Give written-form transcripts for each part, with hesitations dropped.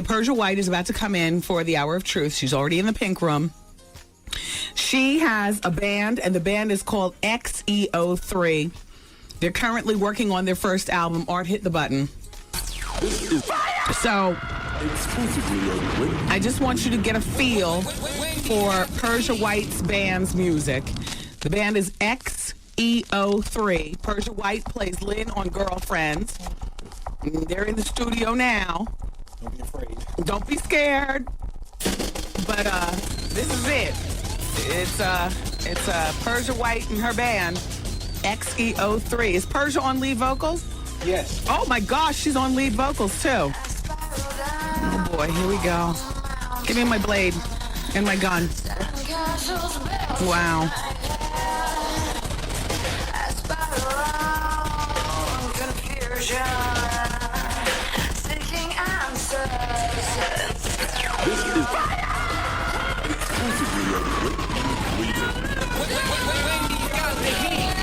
Persia White is about to come in for the Hour of Truth. She's already in the pink room. She has a band, and the band is called XEO3. They're currently working on their first album, Art Hit the Button. So, I just want you to get a feel for Persia White's band's music. The band is XEO3. Persia White plays Lynn on Girlfriends. They're in the studio now. Don't be afraid. Don't be scared. But this is it. It's Persia White and her band, XEO3. Is Persia on lead vocals? Yes. Oh my gosh, she's on lead vocals too. Oh boy, here we go. Give me my blade and my gun. Wow. This is exclusively on Wendy got the heat.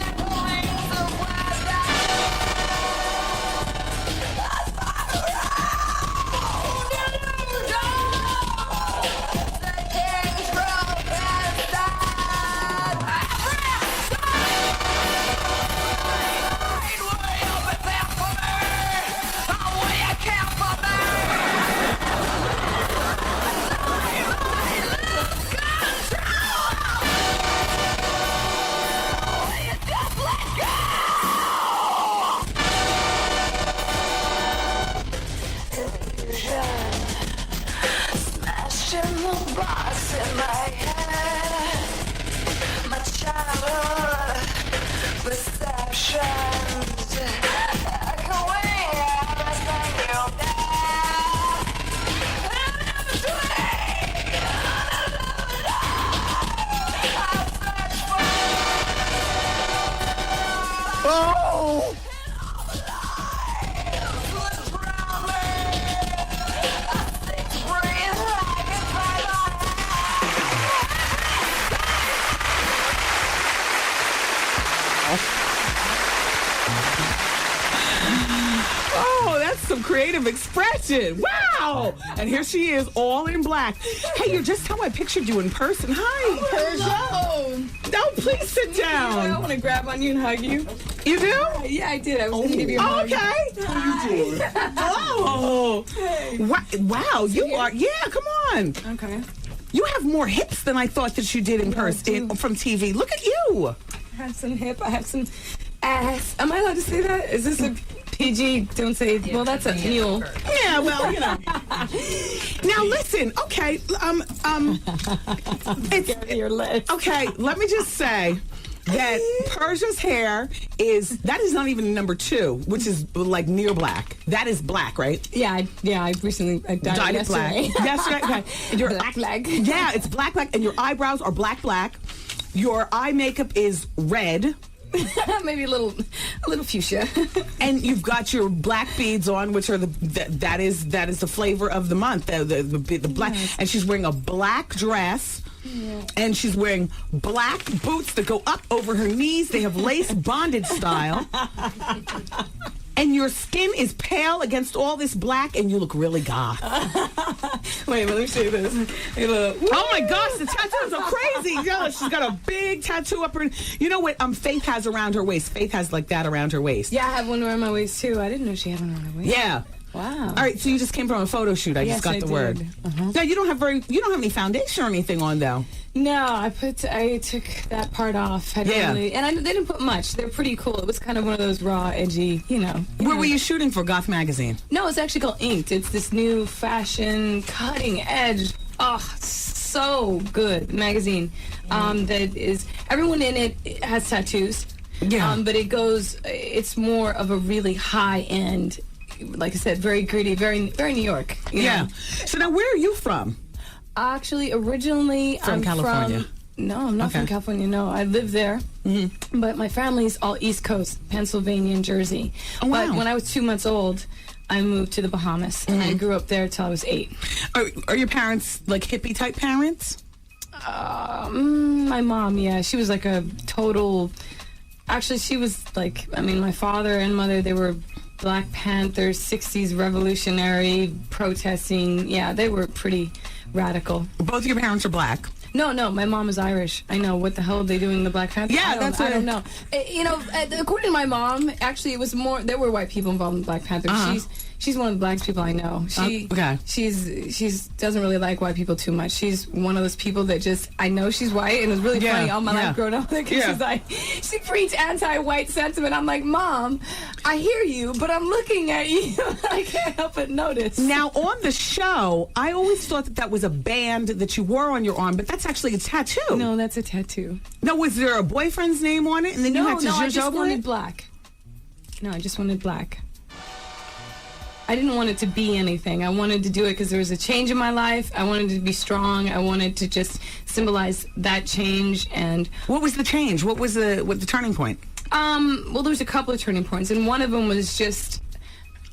Oh, that's some creative expression. Wow. And here she is, all in black. Hey, you're just how I pictured you in person. Hi, Persia. No, please sit down. I want to grab on you and hug you. You do? Yeah, I did. I was going to give you a hug. Okay. How you doing? Oh. Hey. Wow, you are. Yeah, come on. Okay. You have more hips than I thought that you did in person from TV. Look at you. I have some hip. I have some ass. Am I allowed to say that? Is this a PG? Don't say. Well, that's a mule. Yeah, well, you know. Now listen, okay. It's Your legs. okay. Let me just say that Persia's hair is not even number 2, which is like near black. That is black, right? Yeah, I recently dyed it black. yesterday. Yesterday, okay. And your Black. Yeah, it's black, and your eyebrows are black. Your eye makeup is red. Maybe a little fuchsia. And you've got your black beads on, which are that is the flavor of the month. The black, Yes. and she's wearing a black dress. Yeah. And she's wearing black boots that go up over her knees. They have lace bondage style. And your skin is pale against all this black, and you look really goth. Wait, let me show you this. Oh my gosh, the tattoos are crazy. Yo, she's got a big tattoo up her. You know what Faith has around her waist? Faith has like that around her waist. Yeah, I have one around my waist too. I didn't know she had one around her waist. Yeah. Wow. All right, so you just came from a photo shoot. I just got the word. Now you don't have any foundation or anything on though. No, I took that part off. They didn't put much. They're pretty cool. It was kind of one of those raw, edgy, Where were you shooting for Goth magazine? No, it's actually called Inked. It's this new fashion, cutting edge. Oh, so good magazine. That is everyone in it has tattoos. Yeah. But it's more of a really high end. Like I said, very gritty, very very New York. You know? So now, where are you from? Actually, originally From I'm California. No, I'm not from California. No, I live there, but my family's all East Coast, Pennsylvania and Jersey. Oh, wow. But when I was 2 months old, I moved to the Bahamas, and I grew up there till I was 8. Are your parents like hippie type parents? My mom, yeah, she was like a total. Actually, she was like, my father and mother, they were Black Panthers, 60s revolutionary protesting. Yeah, they were pretty radical. Both of your parents are black. No, my mom is Irish. I know. What the hell are they doing in the Black Panthers? Yeah, I don't know. According to my mom, actually, it was more. There were white people involved in the Black Panthers. She's one of the black people I know. She's doesn't really like white people too much. She's one of those people that just, I know she's white, and it was really funny all my life growing up because she's like, she preached anti-white sentiment. I'm like, Mom, I hear you, but I'm looking at you. I can't help but notice. Now, on the show, I always thought that was a band that you wore on your arm, but that's actually a tattoo. No, that's a tattoo. No, was there a boyfriend's name on it, and then you had to I zhuzh just over wanted it? black. No, I just wanted black. I didn't want it to be anything. I wanted to do it because there was a change in my life. I wanted to be strong. I wanted to just symbolize that change. And what was the change? What was the turning point? Well, there was a couple of turning points, and one of them was just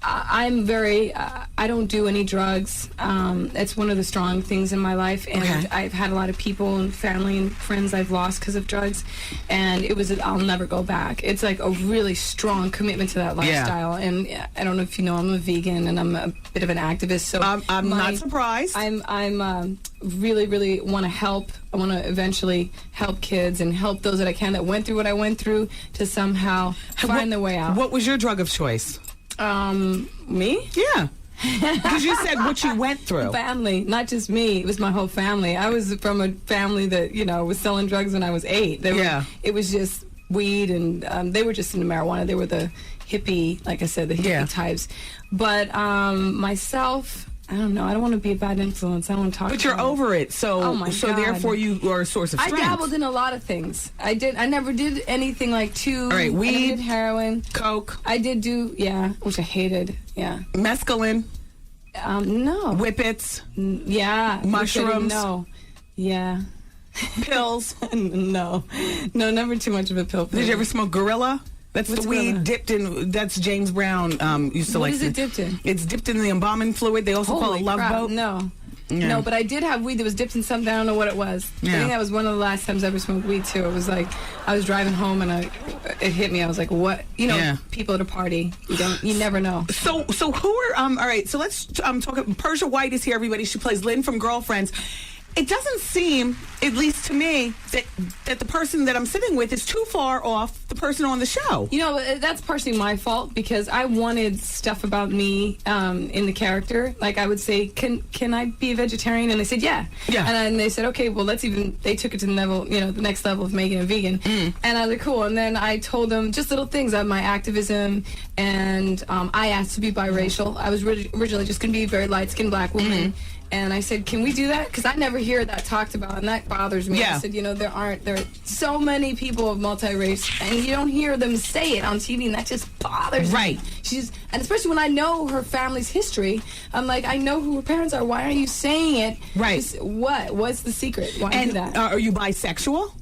I'm very, I don't do any drugs. It's one of the strong things in my life. And I've had a lot of people and family and friends I've lost because of drugs. And it was, I'll never go back. It's like a really strong commitment to that lifestyle. Yeah. And I don't know if you know, I'm a vegan and I'm a bit of an activist. So I'm not surprised. I'm really, really want to help. I want to eventually help kids and help those that I can that went through what I went through to somehow find their way out. What was your drug of choice? Me? Yeah. Because you said what you went through. Family, not just me. It was my whole family. I was from a family that, you know, was selling drugs when I was 8. It was just weed, and they were just into marijuana. They were the hippie, like I said, the hippie types. But myself, I don't know. I don't want to be a bad influence. I don't want to talk. But you're over it, so therefore you are a source of strength. I dabbled in a lot of things. I never did anything like too. All right, weed, I never did heroin, coke. I did do which I hated. Yeah, mescaline. No. Whippets. Yeah. Mushrooms. No. Yeah. Pills. No, never too much of a pill. Did you ever smoke Gorilla? That's the weed dipped in. That's James Brown used to like. What is it dipped in? It's dipped in the embalming fluid. They also call it Love Boat. No. Yeah. No, but I did have weed that was dipped in something. I don't know what it was. Yeah. I think that was one of the last times I ever smoked weed too. It was like I was driving home and it hit me. I was like, "What?" You know, people at a party. You never know. So who are all right? So let's talk. Persia White is here. Everybody, she plays Lynn from Girlfriends. It doesn't seem, at least to me, that the person that I'm sitting with is too far off the person on the show. You know, that's partially my fault because I wanted stuff about me in the character. Like I would say, can I be a vegetarian? And they said, yeah. And then they said, okay, well, they took it to the level, the next level of making a vegan. And I was like, cool. And then I told them just little things on my activism, and I asked to be biracial. I was originally just going to be a very light-skinned black woman. And I said, can we do that? Because I never hear that talked about, and that bothers me. I said, there are so many people of multi-race, and you don't hear them say it on TV, and that just bothers me. And especially when I know her family's history, I'm like, I know who her parents are. Why aren't you saying it? Right. Just, what's the secret? Why do that? Are you bisexual?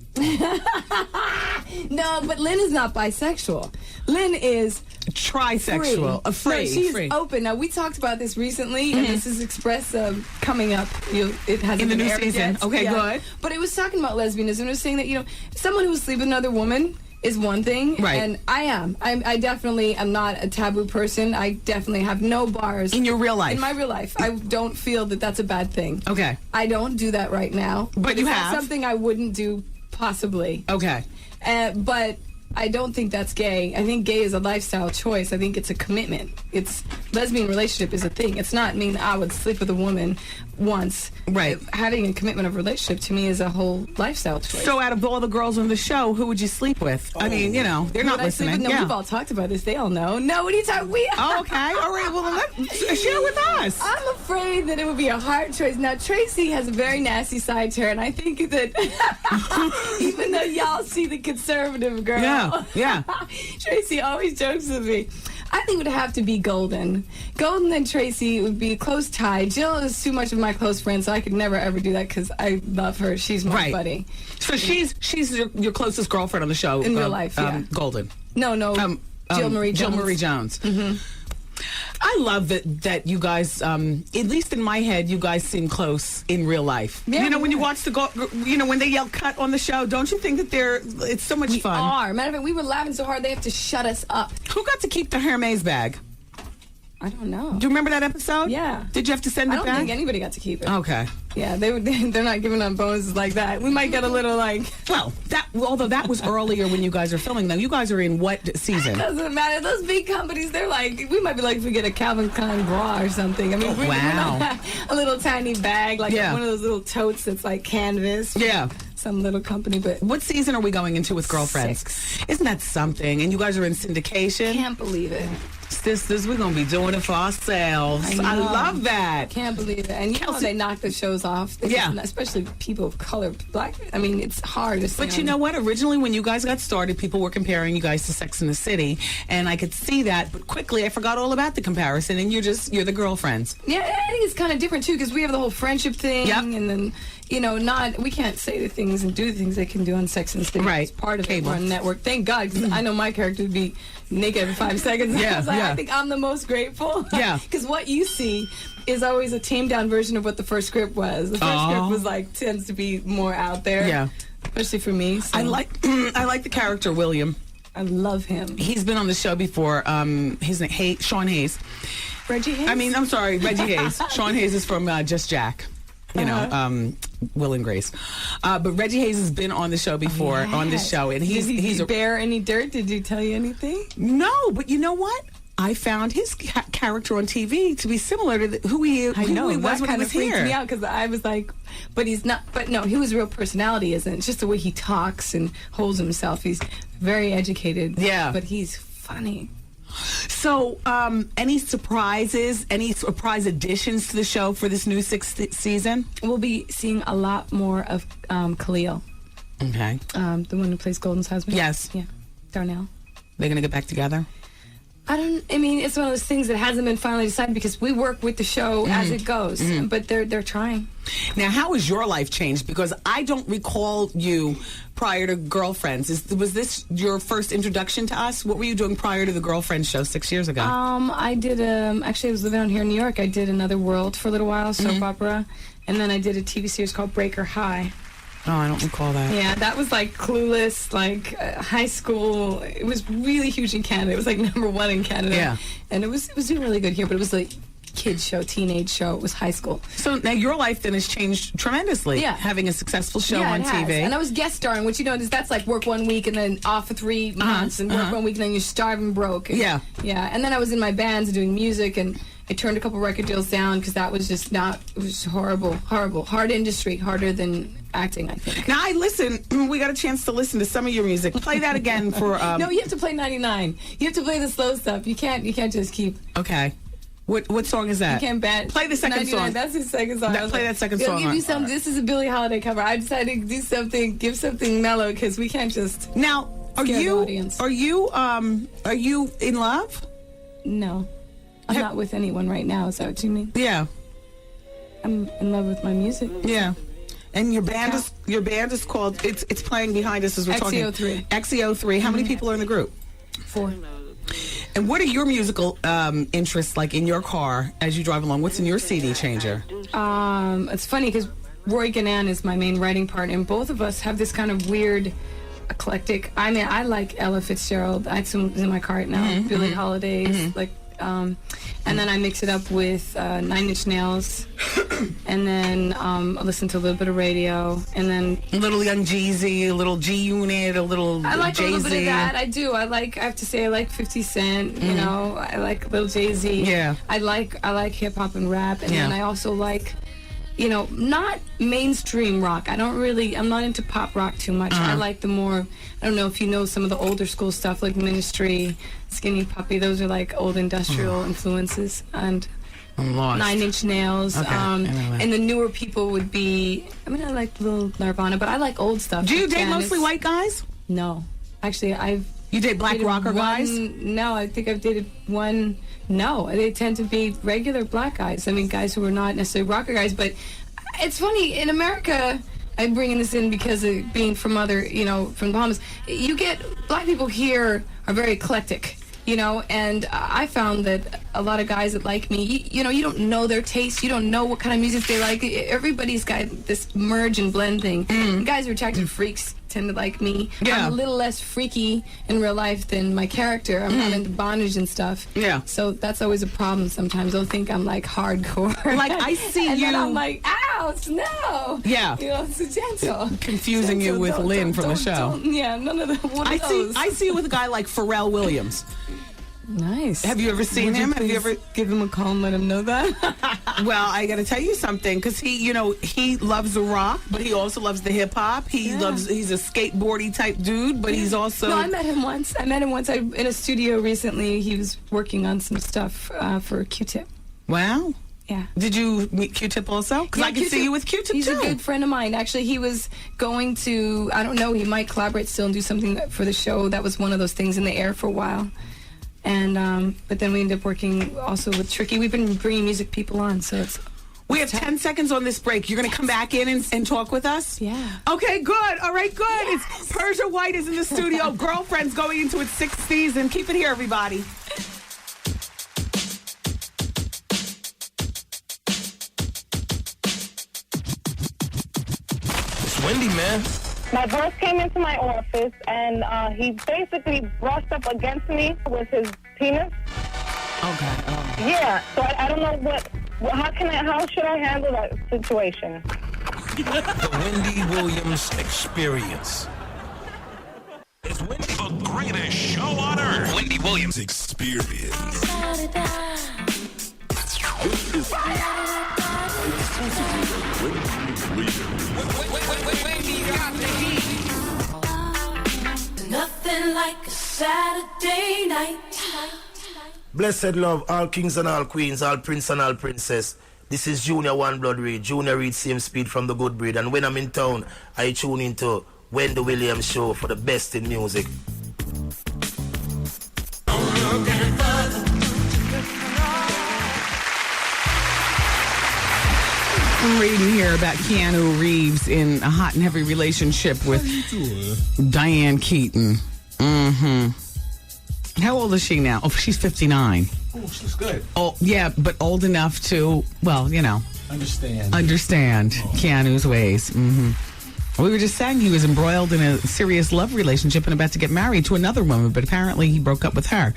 No, but Lynn is not bisexual. Lynn is trisexual. She's open. Now, we talked about this recently, and this is Express coming up. It hasn't in the been new aired season. Yet. Okay, good. But it was talking about lesbianism. It was saying that, someone who would sleep with another woman is one thing. Right. And I definitely am not a taboo person. I definitely have no bars. In your real life? In my real life. I don't feel that that's a bad thing. Okay. I don't do that right now. But you have? Something I wouldn't do, possibly. Okay. But I don't think that's gay. I think gay is a lifestyle choice. I think it's a commitment. Lesbian relationship is a thing. It's not mean I would sleep with a woman once. Right. Having a commitment of relationship to me is a whole lifestyle choice. So out of all the girls on the show, who would you sleep with? I mean, they're not listening. We've all talked about this. They all know. No, what are you talking? Okay. All right. Well, share with us. I'm afraid that it would be a hard choice. Now, Tracy has a very nasty side to her, and I think that even though y'all see the conservative girl, Tracy always jokes with me. I think it would have to be Golden. Golden and Tracy would be a close tie. Jill is too much of my close friend, so I could never ever do that because I love her. She's my buddy. So she's your closest girlfriend on the show in real life. Golden. No. Jill Marie Jones. Jill Marie Jones. I love that you guys, at least in my head, you guys seem close in real life. Yeah, when you watch when they yell cut on the show, don't you think that it's so much fun? Matter of fact, we were laughing so hard they have to shut us up. Who got to keep the Hermes bag? I don't know. Do you remember that episode? Yeah. Did you have to send it I don't back? think anybody got to keep it. Okay. Yeah, they're not giving out bonuses like that. We might get a little like. Well, although that was earlier when you guys are filming them. You guys are in what season? Doesn't matter. Those big companies, they're like, we might be like, if we get a Calvin Klein bra or something. I mean, we're not a little tiny bag, like one of those little totes that's like canvas. Yeah. Some little company, but what season are we going into with Girlfriends? 6. Isn't that something? And you guys are in syndication. Can't believe it. Sisters, we're gonna be doing it for ourselves. I love that. Can't believe it. And you know they knock the shows off. Especially people of color, black. I mean, it's hard to say. But you know what? Originally, when you guys got started, people were comparing you guys to Sex and the City, and I could see that. But quickly, I forgot all about the comparison, and you're the girlfriends. Yeah, I think it's kind of different too because we have the whole friendship thing, and then. You know, we can't say the things and do the things they can do on Sex and the City. Right. It's part of it. We're on network. Thank God, because I know my character would be naked every 5 seconds. I think I'm the most grateful. Yeah. Because what you see is always a tamed down version of what the first script was. The first script was tends to be more out there. Yeah. Especially for me. So. I like the character William. I love him. He's been on the show before. His name, Sean Hayes. Reggie Hayes? I'm sorry, Reggie Hayes. Sean Hayes is from Just Jack. You know, Will and Grace. But Reggie Hayes has been on the show before, on this show. And Did he bear any dirt? Did he tell you anything? No, but you know what? I found his character on TV to be similar to who he was when he was here. Freaked me out because I was like, but he's not. But no, his real personality isn't. It's just the way he talks and holds himself. He's very educated. Yeah. But he's funny. So, any surprises, any surprise additions to the show for this new 6th season? We'll be seeing a lot more of Khalil. Okay. The one who plays Golden's husband? Yes. Yeah. Darnell. They're going to get back together? I mean, it's one of those things that hasn't been finally decided because we work with the show as it goes, but they're trying. Now, how has your life changed? Because I don't recall you prior to Girlfriends. Was this your first introduction to us? What were you doing prior to the Girlfriends show 6 years ago? I did, actually I was living out here in New York. I did Another World for a little while, soap opera, and then I did a TV series called Breaker High. Oh, I don't recall that. Yeah, that was like Clueless, like high school. It was really huge in Canada. It was like #1 in Canada. Yeah. And it was doing really good here, but it was like kids show, teenage show. It was high school. So now your life then has changed tremendously. Yeah. Having a successful show on TV. And I was guest starring, which that's like work 1 week and then off for 3 months and work 1 week and then you're starving broke. And, yeah. And then I was in my bands doing music and I turned a couple record deals down because that was just not, it was horrible. Hard industry, harder than acting, I think. Now, we got a chance to listen to some of your music. Play that again for... No, you have to play 99. You have to play the slow stuff. You can't just keep... Okay. What song is that? You can't play the second 99, song. That's the second song. Play that second song. Give you some. This is a Billie Holiday cover. I decided to do something, give something mellow because we can't just... Now, are you in love? No. I'm not with anyone right now. Is that what you mean? Yeah. I'm in love with my music. Yeah. And your band is called, it's playing behind us as we're talking. XEO3. XEO3. How many people are in the group? 4. And what are your musical interests like in your car as you drive along? What's in your CD changer? It's funny because Roy Gannan is my main writing partner, and both of us have this kind of weird eclectic. I mean, I like Ella Fitzgerald. It's in my car right now. Billie Holiday, like. And then I mix it up with 9 Inch Nails, and then I listen to a little bit of radio, and then a little Young Jeezy, a little G Unit, a little I like Jay-Z. a little bit of that. I do. I have to say I like 50 Cent. You know, I like little Jay-Z. Yeah. I like hip hop and rap, and then I also like, you know, not mainstream rock. I'm not into pop rock too much. I like the more, I don't know if you know some of the older school stuff like Ministry, Skinny Puppy. Those are like old industrial influences. And 9 Inch Nails. Okay. And the newer people would be, I mean, I like little Nirvana, but I like old stuff. Do you like date mostly white guys? No. Actually, You date black rocker guys? No, I think I've dated one. No, they tend to be regular black guys. I mean, guys who are not necessarily rocker guys. But it's funny, in America, I'm bringing this in because of being from from the Bahamas, you get, black people here are very eclectic. you know, and I found that a lot of guys that like me, you know, you don't know their taste, you don't know what kind of music they like. Everybody's got this merge and blend thing. Guys who are attracted to freaks tend to like me. Yeah. I'm a little less freaky in real life than my character. I'm not into bondage and stuff. Yeah. So that's always a problem sometimes. They'll think I'm like hardcore. Like, I see and you. then I'm like, ouch, no. Yeah. You know, it's gentle. Confusing you with Lynn from the show. Yeah, none of the one of those. I see you with a guy like Pharrell Williams. Nice. Have you ever seen him? Have you ever give him a call and let him know that? Well, I got to tell you something, because he loves the rock, but he also loves the hip hop. He's a skateboardy type dude, but he's also. No, I met him once. In a studio recently. He was working on some stuff for Q-Tip. Wow. Yeah. Did you meet Q-Tip also? Because I can see you with Q-Tip He's too. a good friend of mine. Actually, he was going to, I don't know, he might collaborate still and do something for the show. That was one of those things in the air for a while. And but then we ended up working also with Tricky. We've been bringing music people on, so it's. We have 10 seconds on this break. You're going to come back in and talk with us? Yeah. Okay, good. All right, good. Yes. It's Persia White is in the studio. Girlfriend's going into its 6th season. Keep it here, everybody. It's Wendy, man. My boss came into my office and he basically brushed up against me with his penis. Okay. Yeah, so I don't know how should I handle that situation? The Wendy Williams Experience. It's Wendy. The greatest show on earth. Wendy Williams Experience. This is Wendy got the heat. Nothing like a Saturday night. Blessed love, all kings and all queens, all prince and all princess. This is Junior One Blood Reed. Junior Reed, same speed from the good breed. And when I'm in town, I tune into Wendy Williams show for the best in music. I'm reading here about Keanu Reeves in a hot and heavy relationship with Diane Keaton. How old is she now? Oh, she's 59. Oh, she's good. Oh, yeah, but old enough to, well, you know, understand Keanu's ways. We were just saying he was embroiled in a serious love relationship and about to get married to another woman, but apparently he broke up with her.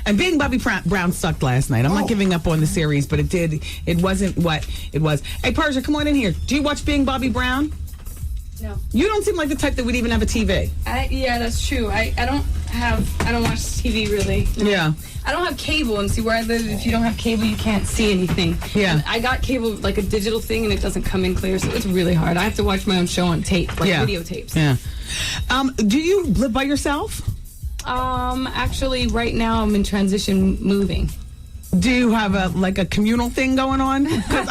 And being Bobby Brown sucked last night. I'm not giving up on the series, but it wasn't what it was. Hey, Persia, come on in here. Do you watch Being Bobby Brown? No. You don't seem like the type that would even have a TV. Yeah, that's true. I don't watch TV really. No. Yeah. I don't have cable, and see where I live, if you don't have cable, you can't see anything. Yeah. And I got cable, like a digital thing, and it doesn't come in clear, so it's really hard. I have to watch my own show on tape, like videotapes. Yeah. Do you live by yourself? Actually, right now I'm in transition moving. Do you have a communal thing going on? But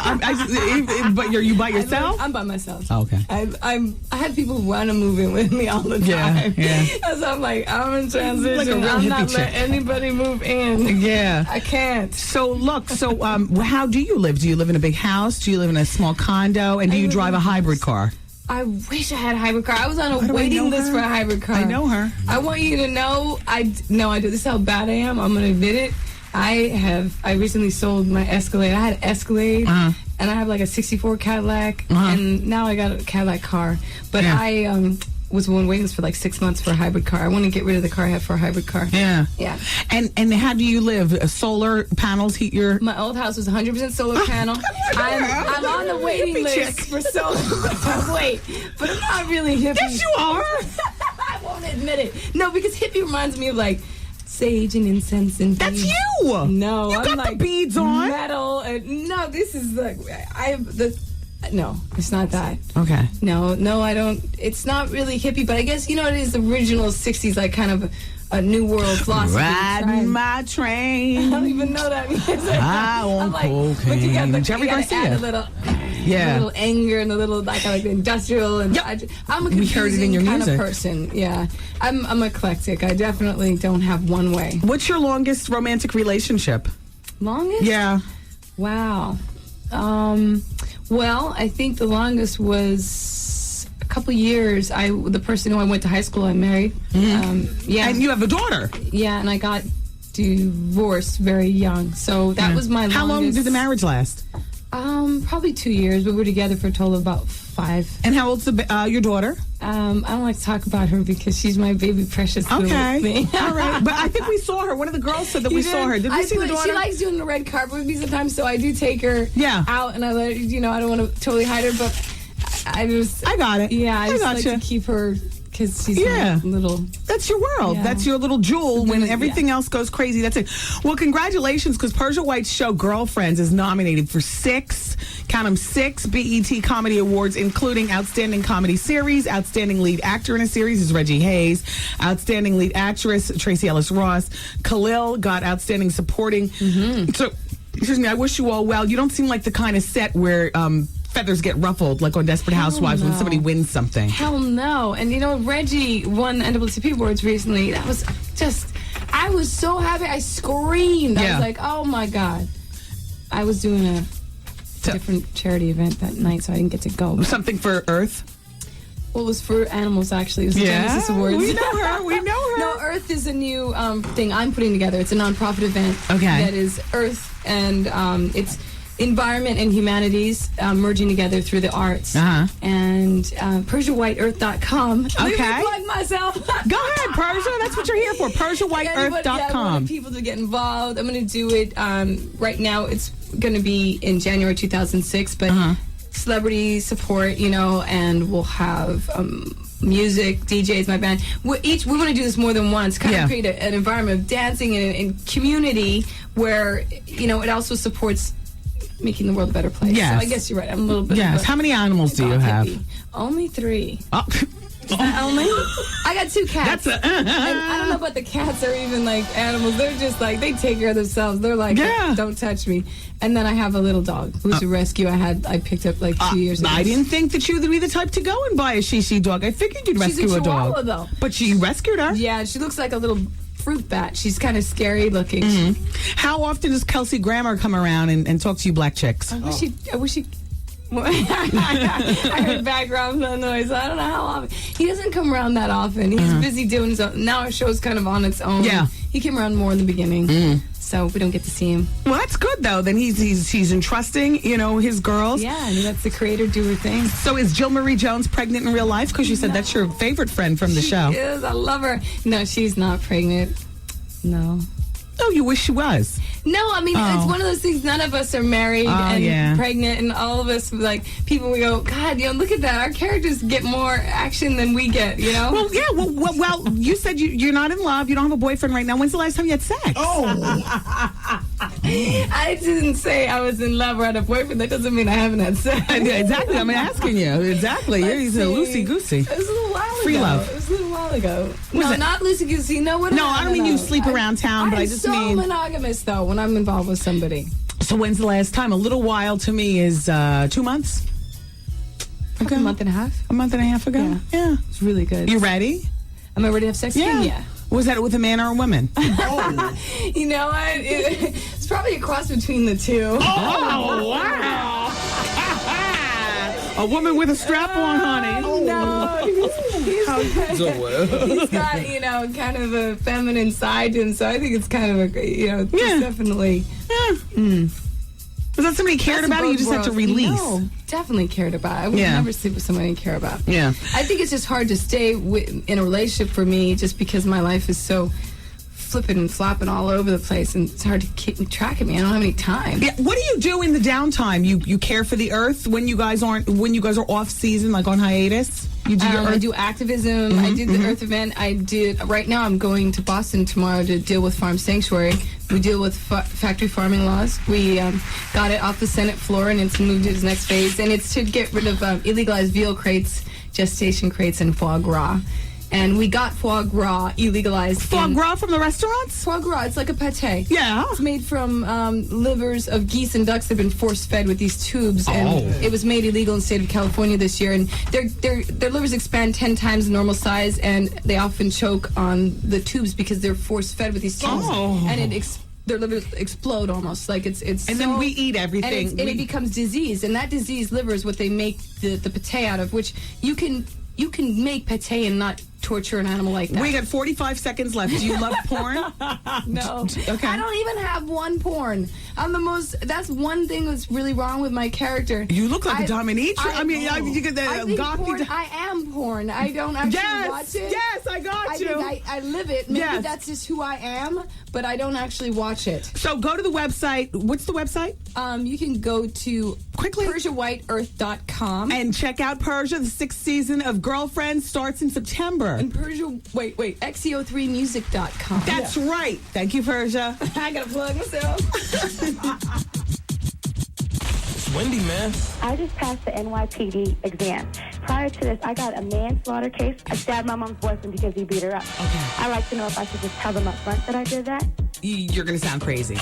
are you by yourself? I'm by myself. Oh, okay. I had people who want to move in with me all the time. Yeah. So I'm like, I'm in transition. Like a real I'm not hippie letting chick. anybody move in. Yeah. I can't. So look, how do you live? Do you live in a big house? Do you live in a small condo? And do you drive a hybrid car? I wish I had a hybrid car. I was on a do I know waiting list her? for a hybrid car. I know her. I want you to know, I do. This is how bad I am. I'm going to admit it. I recently sold my Escalade. I had an Escalade, and I have like a 64 Cadillac, and now I got a Cadillac car. But I was on waiting list for like 6 months for a hybrid car. I want to get rid of the car I have for a hybrid car. Yeah. Yeah. And how do you live? Solar panels heat your... My old house was 100% solar panel. I'm on the waiting list for solar. Wait, but I'm not really hippie. Yes, you are. I won't admit it. No, because hippie reminds me of like sage and incense and That's beads. you. No, You I'm got like the beads on. metal. And, no, this is like no, it's not that. Okay. No, I don't. It's not really hippie, but I guess it is the original '60s, like kind of a new world philosophy. Riding my train. I don't even know that music. I want cocaine. Jerry Garcia. A little Yeah. anger and a little like the industrial. And Yep. I'm a We heard it in confusing your kind music. of person. Yeah, I'm eclectic. I definitely don't have one way. What's your longest romantic relationship? Longest? Yeah. Wow. Well, I think the longest was a couple years. The person who I went to high school, I married. Yeah. And you have a daughter. Yeah, and I got divorced very young. So that was my How long longest- did the marriage last? Probably 2 years, but we were together for a total of about 5. And how old's your daughter? I don't like to talk about her because she's my baby precious little me. All right. But I think we saw her. One of the girls said that we saw her. Did we see the daughter? She likes doing the red carpet with me sometimes, so I do take her out, and I let her, I don't want to totally hide her, but I got it. Yeah, I just like to keep her because she's my little. That's your world. Yeah. That's your little jewel. When everything else goes crazy, that's it. Well, congratulations, because Persia White's show Girlfriends is nominated for 6 BET Comedy Awards, including Outstanding Comedy Series, Outstanding Lead Actor in a Series is Reggie Hayes, Outstanding Lead Actress Tracy Ellis Ross, Khalil got Outstanding Supporting. So, excuse me, I wish you all well. You don't seem like the kind of set where feathers get ruffled like on Desperate Housewives when somebody wins something. Hell no. And Reggie won NAACP Awards recently. That was just, I was so happy. I screamed. I was like, oh my God. I was doing a different charity event that night, so I didn't get to go. Something for Earth? Well, it was for animals, actually. It was the Genesis Awards. We know her. No, Earth is a new thing I'm putting together. It's a nonprofit event that is Earth, and it's environment and humanities merging together through the arts. And PersiaWhiteEarth.com. Okay. Let me plug myself. Go ahead, Persia. That's what you're here for. PersiaWhiteEarth.com. I want people to get involved. I'm going to do it right now. It's going to be in January 2006, but celebrity support, and we'll have music, DJs, my band. We want to do this more than once, kind of create an environment of dancing and community where, it also supports making the world a better place. Yes. So I guess you're right. I'm a little bit. Yes. How many animals do you have? Only 3. Oh. Only? I got 2 cats. That's and I don't know about the cats are even like animals. They're just like, they take care of themselves. They're like, don't touch me. And then I have a little dog who's a rescue I picked up like 2 years ago. I didn't think that you would be the type to go and buy a Shishi dog. I figured you'd rescue She's a dog. Chihuahua, though. But you rescued her. Yeah, she looks like a little fruit bat. She's kind of scary looking. How often does Kelsey Grammer come around and talk to you black chicks? I wish he I heard background noise. I don't know how often. He doesn't come around that often. He's busy doing his own. Now our show's kind of on its own. Yeah. He came around more in the beginning. So we don't get to see him. Well, that's good, though. Then he's entrusting, his girls. Yeah, and he lets the creator do her thing. So is Jill Marie Jones pregnant in real life? Because you said that's your favorite friend from the show. She is. I love her. No, she's not pregnant. No. Oh, you wish she was. No, I mean, it's one of those things. None of us are married and pregnant, and all of us, like, people, we go, God, look at that. Our characters get more action than we get, Well, yeah. Well, you said you're not in love. You don't have a boyfriend right now. When's the last time you had sex? I didn't say I was in love or had a boyfriend. That doesn't mean I haven't had sex. Exactly. I'm asking you. Exactly. You're a loosey-goosey. It was a little while ago. Free love. It was a little while ago. Was No, it? not loosey-goosey. No, No, I don't mean you sleep around town, but I just I'm mean... so monogamous, though, when I'm involved with somebody. So when's the last time? A little while to me is 2 months. Probably a month and a half. A month and a half ago? Yeah. It's really good. You ready? Am I ready to have sex again? Yeah. Was that with a man or a woman? You know what? It's probably a cross between the two. Oh, wow. A woman with a strap on, honey. No, he's got, kind of a feminine side to him, so I think it's kind of a, it's definitely. Was that somebody cared about it? You just had to release? No, definitely cared about it. I would never sleep with somebody I care about. Yeah. I think it's just hard to stay in a relationship for me just because my life is so flipping and flopping all over the place, and it's hard to keep track of me. I don't have any time. Yeah. What do you do in the downtime? You care for the earth when you guys are off season, like on hiatus? You do I do activism. I did the Earth event. Right now I'm going to Boston tomorrow to deal with Farm Sanctuary. We deal with factory farming laws. We got it off the Senate floor, and it's moved to its next phase. And it's to get rid of illegalized veal crates, gestation crates, and foie gras. And we got foie gras illegalized. Foie gras from the restaurants? Foie gras, it's like a pate. Yeah. It's made from livers of geese and ducks that have been force-fed with these tubes. And it was made illegal in the state of California this year. And their livers expand 10 times the normal size, and they often choke on the tubes because they're force-fed with these tubes. And their livers explode almost. Like it's and so, then we eat everything. And it becomes disease. And that diseased liver is what they make the pate out of, which you can make pate and not torture an animal like that. We got 45 seconds left. Do you love porn? No. Okay. I don't even have one porn. That's one thing that's really wrong with my character. You look like a dominatrix. You get the I think gothy. porn, I am porn. I don't actually watch it. Yes, I got you. I live it. Maybe Yes. that's just who I am, but I don't actually watch it. So go to the website. What's the website? You can go to PersiaWhiteEarth.com. And check out Persia. The 6th season of Girlfriends starts in September. And XEO3music.com. That's right. Thank you, Persia. I gotta plug myself. It's Wendy, man. I just passed the NYPD exam. Prior to this, I got a manslaughter case. I stabbed my mom's boyfriend because he beat her up. Okay. I'd like to know if I should just tell them up front that I did that. You're going to sound crazy.